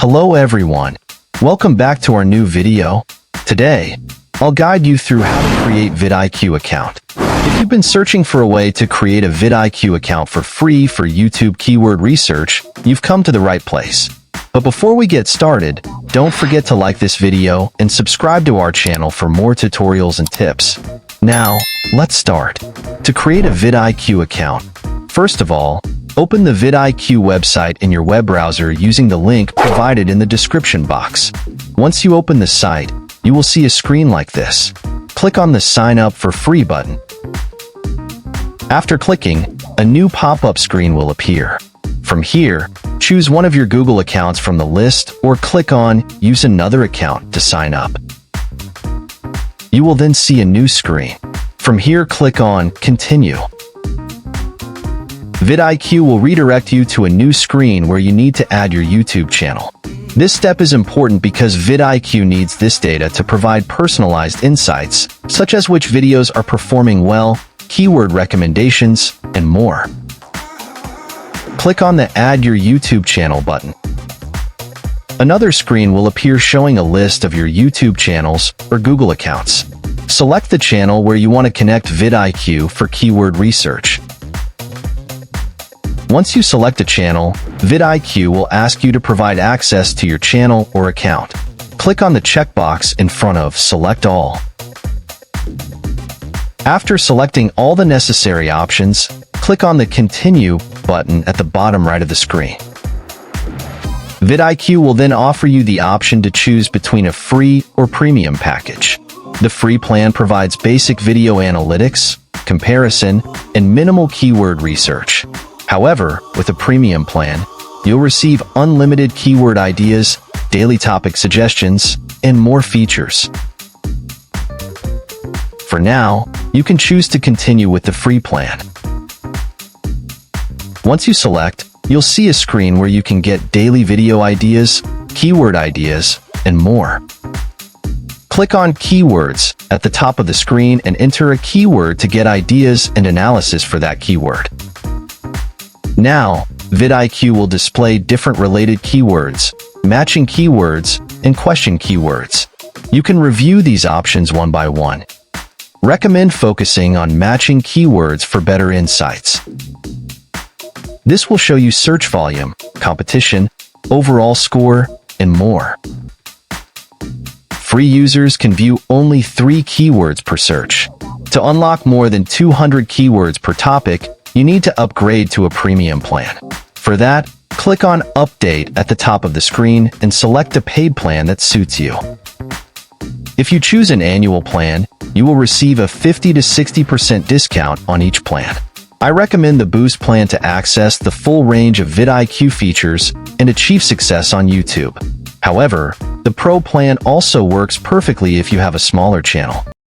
Hello everyone, welcome back to our new video. Today, I'll guide you through how to create vidIQ account. If you've been searching for a way to create a vidIQ account for free for YouTube keyword research, you've come to the right place. But before we get started, don't forget to like this video and subscribe to our channel for more tutorials and tips. Now, let's start. To create a vidIQ account, first of all, open the vidIQ website in your web browser using the link provided in the description box. Once you open the site, you will see a screen like this. Click on the Sign Up for Free button. After clicking, a new pop-up screen will appear. From here, choose one of your Google accounts from the list or click on Use another account to sign up. You will then see a new screen. From here, click on Continue. vidIQ will redirect you to a new screen where you need to add your YouTube channel. This step is important because vidIQ needs this data to provide personalized insights, such as which videos are performing well, keyword recommendations, and more. Click on the Add Your YouTube Channel button. Another screen will appear showing a list of your YouTube channels or Google accounts. Select the channel where you want to connect vidIQ for keyword research. Once you select a channel, vidIQ will ask you to provide access to your channel or account. Click on the checkbox in front of Select All. After selecting all the necessary options, click on the Continue button at the bottom right of the screen. vidIQ will then offer you the option to choose between a free or premium package. The free plan provides basic video analytics, comparison, and minimal keyword research. However, with a premium plan, you'll receive unlimited keyword ideas, daily topic suggestions, and more features. For now, you can choose to continue with the free plan. Once you select, you'll see a screen where you can get daily video ideas, keyword ideas, and more. Click on Keywords at the top of the screen and enter a keyword to get ideas and analysis for that keyword. Now, vidIQ will display different related keywords, matching keywords, and question keywords. You can review these options one by one. Recommend focusing on matching keywords for better insights. This will show you search volume, competition, overall score, and more. Free users can view only 3 keywords per search. To unlock more than 200 keywords per topic, you need to upgrade to a premium plan. For that, click on Update at the top of the screen and select a paid plan that suits you. If you choose an annual plan, you will receive a 50 to 60% discount on each plan. I recommend the Boost plan to access the full range of vidIQ features and achieve success on YouTube. However, the Pro plan also works perfectly if you have a smaller channel.